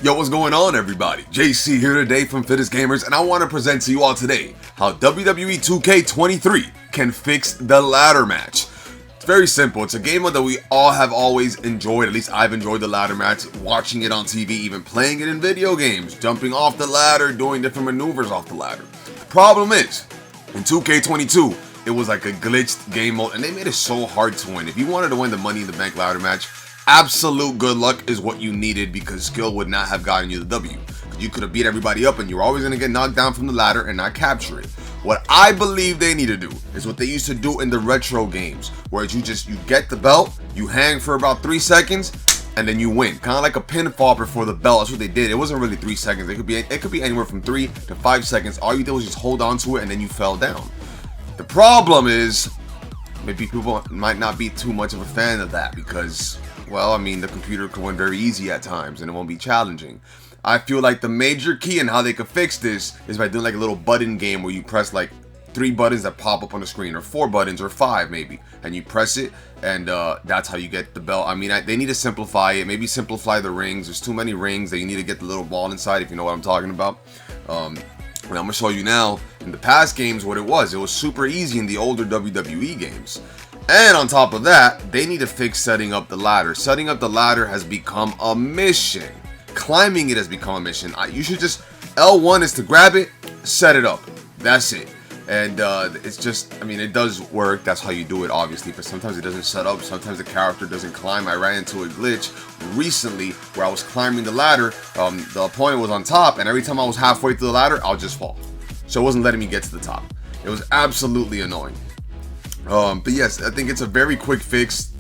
Yo, what's going on, everybody? JC here today from Fittest Gamers, and I want to present to you all today how WWE 2K23 can fix the ladder match. It's very simple. It's a game that we all have always enjoyed. At least I've enjoyed the ladder match, watching it on TV, even playing it in video games, jumping off the ladder, doing different maneuvers off the ladder. The problem is, in 2K22, it was like a glitched game mode, and they made it so hard to win. If you wanted to win the Money in the Bank ladder match, absolute good luck is what you needed, because skill would not have gotten you the W. You could have beat everybody up and you were always going to get knocked down from the ladder and not capture it. What I believe they need to do is what they used to do in the retro games, where you get the belt, you hang for about 3 seconds, and then you win. Kind of like a pinfall before the belt. That's what they did. It wasn't really 3 seconds. It could be anywhere from 3 to 5 seconds. All you did was just hold on to it and then you fell down. The problem is, maybe people might not be too much of a fan of that because, well, I mean, the computer can win very easy at times and it won't be challenging. I feel like the major key in how they could fix this is by doing like a little button game where you press like 3 buttons that pop up on the screen, or 4 buttons, or 5 maybe, and you press it, and that's how you get the belt. I mean, they need to simplify it. Maybe simplify the rings. There's too many rings that you need to get the little ball inside, if you know what I'm talking about. And I'm gonna show you now in the past games what it was. It was super easy in the older WWE games. And on top of that, they need to fix setting up the ladder. Setting up the ladder has become a mission. Climbing it has become a mission. You should just, L1 is to grab it, set it up. That's it. And it's just, I mean, it does work. That's how you do it, obviously. But sometimes it doesn't set up. Sometimes the character doesn't climb. I ran into a glitch recently where I was climbing the ladder. The opponent was on top, and every time I was halfway through the ladder, I'll just fall. So it wasn't letting me get to the top. It was absolutely annoying. But yes, I think it's a very quick fix.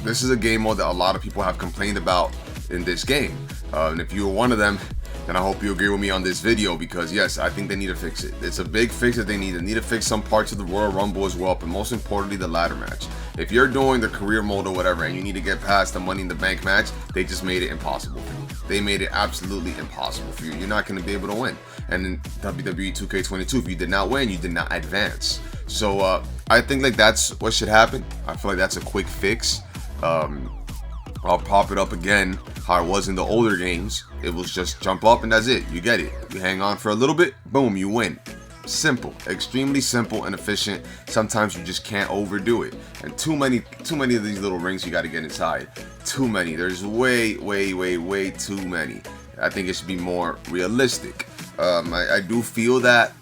This is a game mode that a lot of people have complained about in this game. And if you were one of them, then I hope you agree with me on this video, because yes, I think they need to fix it. It's a big fix that they need. They need to fix some parts of the Royal Rumble as well, but most importantly, the ladder match. If you're doing the career mode or whatever, and you need to get past the Money in the Bank match, they just made it impossible for you. They made it absolutely impossible for you. You're not going to be able to win. And in WWE 2K22, if you did not win, you did not advance. So I think like that's what should happen. I feel like that's a quick fix. I'll pop it up again how it was in the older games. It was just jump up and that's it. You get it. You hang on for a little bit, boom, you win. Simple, extremely simple and efficient. Sometimes you just can't overdo it. And too many of these little rings you got to get inside. Too many. There's way too many. I think it should be more realistic. I do feel that.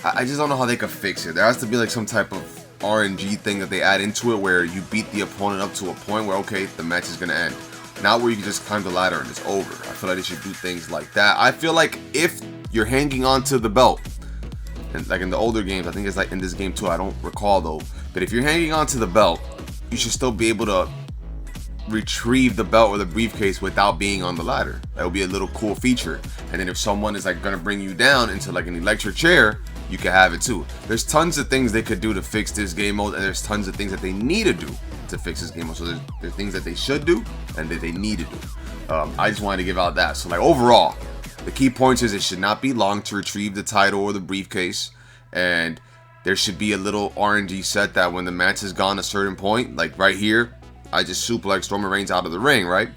I just don't know how they could fix it. There has to be like some type of RNG thing that they add into it, where you beat the opponent up to a point where, okay, the match is gonna end. Not where you can just climb the ladder and it's over. I feel like they should do things like that. I feel like if you're hanging on to the belt, and like in the older games, I think it's like in this game too, I don't recall though, but if you're hanging on to the belt, you should still be able to retrieve the belt or the briefcase without being on the ladder. That would be a little cool feature. And then if someone is like gonna bring you down into like an electric chair, you can have it too. There's tons of things they could do to fix this game mode, and there's tons of things that they need to do to fix this game mode. So there's things that they should do and that they need to do. I just wanted to give out that. So like overall, the key points is it should not be long to retrieve the title or the briefcase, and there should be a little RNG set that when the match has gone a certain point, like right here, I just suplexed Roman Reigns out of the ring, right?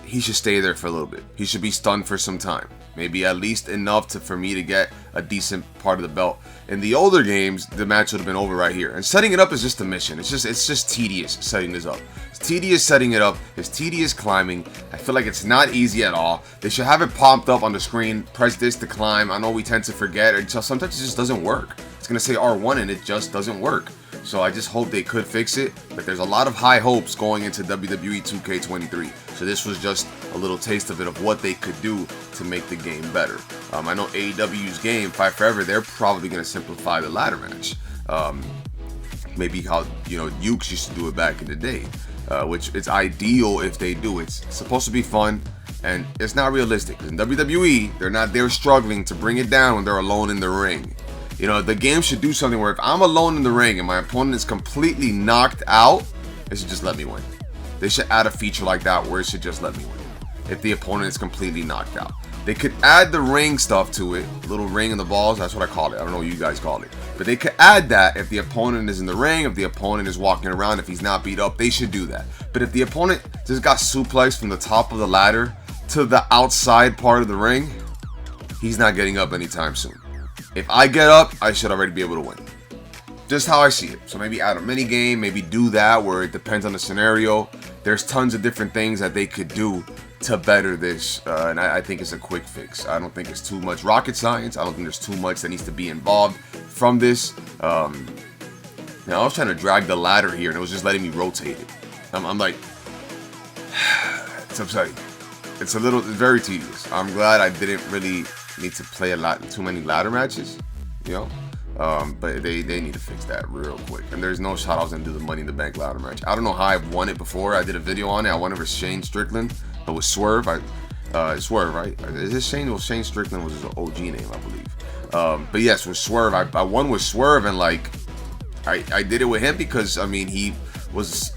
He should stay there for a little bit. He should be stunned for some time. Maybe at least enough for me to get a decent part of the belt. In the older games, the match would have been over right here. And setting it up is just a mission. It's just tedious setting this up. It's tedious setting it up. It's tedious climbing. I feel like it's not easy at all. They should have it popped up on the screen. Press this to climb. I know we tend to forget, or sometimes it just doesn't work. It's gonna say R1 and it just doesn't work. So I just hope they could fix it, but there's a lot of high hopes going into WWE 2K23. So this was just a little taste of it, of what they could do to make the game better. I know AEW's game, Fight Forever, they're probably going to simplify the ladder match. Maybe how, Ukes used to do it back in the day, which is ideal if they do. It's supposed to be fun, and it's not realistic. In WWE, they're struggling to bring it down when they're alone in the ring. The game should do something where if I'm alone in the ring and my opponent is completely knocked out, it should just let me win. They should add a feature like that where it should just let me win if the opponent is completely knocked out. They could add the ring stuff to it, little ring in the balls, that's what I call it. I don't know what you guys call it. But they could add that if the opponent is in the ring, if the opponent is walking around, if he's not beat up, they should do that. But if the opponent just got suplexed from the top of the ladder, to the outside part of the ring, he's not getting up anytime soon. If I get up, I should already be able to win. Just how I see it. So maybe add a mini game, maybe do that where it depends on the scenario. There's tons of different things that they could do to better this, and I think it's a quick fix. I don't think it's too much rocket science. I don't think there's too much that needs to be involved from this. Now I was trying to drag the ladder here, and it was just letting me rotate it. I'm like, it's upsetting. It's very tedious. I'm glad I didn't really need to play too many ladder matches, you know. But they need to fix that real quick. And there's no shot I was gonna do the Money in the Bank ladder match. I don't know how I've won it before. I did a video on it. I won over Shane Strickland, but with Swerve. Swerve, right? Is this Shane? Well, Shane Strickland was his OG name, I believe. But yes, with Swerve, I won with Swerve, and like I did it with him because I mean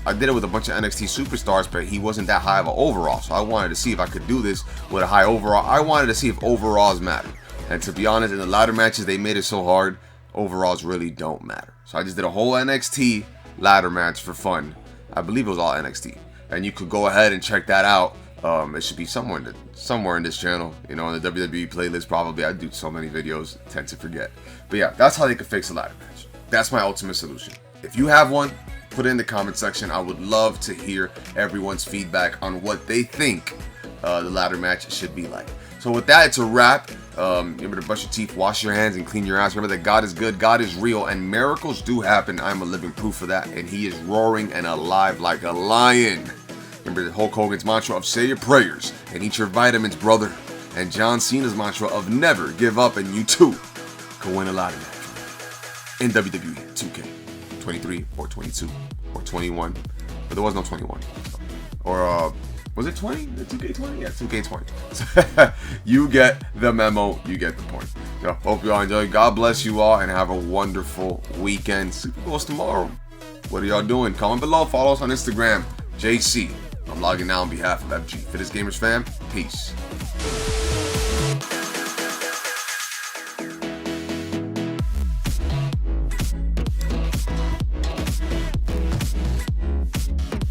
I did it with a bunch of NXT superstars, but he wasn't that high of an overall. So I wanted to see if I could do this with a high overall. I wanted to see if overalls matter. And to be honest, in the ladder matches, they made it so hard. Overalls really don't matter. So I just did a whole NXT ladder match for fun. I believe it was all NXT, and you could go ahead and check that out. It should be somewhere in this channel, you know, in the WWE playlist probably. I do so many videos, tend to forget. But yeah, that's how they could fix a ladder match. That's my ultimate solution. If you have one, put it in the comment section. I would love to hear everyone's feedback on what they think the ladder match should be like. So with that, it's a wrap. Remember to brush your teeth, wash your hands, and clean your ass. Remember that God is good, God is real, and miracles do happen. I'm a living proof of that, and he is roaring and alive like a lion. Remember Hulk Hogan's mantra of say your prayers and eat your vitamins, brother. And John Cena's mantra of never give up, and you too can win a ladder match in WWE 2K 23 or 22 or 21, but there was no 21. Or was it 20? The 2K20? Yeah, 2K20. You get the memo. You get the point. So, hope you all enjoy. God bless you all and have a wonderful weekend. Super Bowl's tomorrow. What are y'all doing? Comment below. Follow us on Instagram. JC. I'm logging out on behalf of FG Fittest Gamers fam. Peace.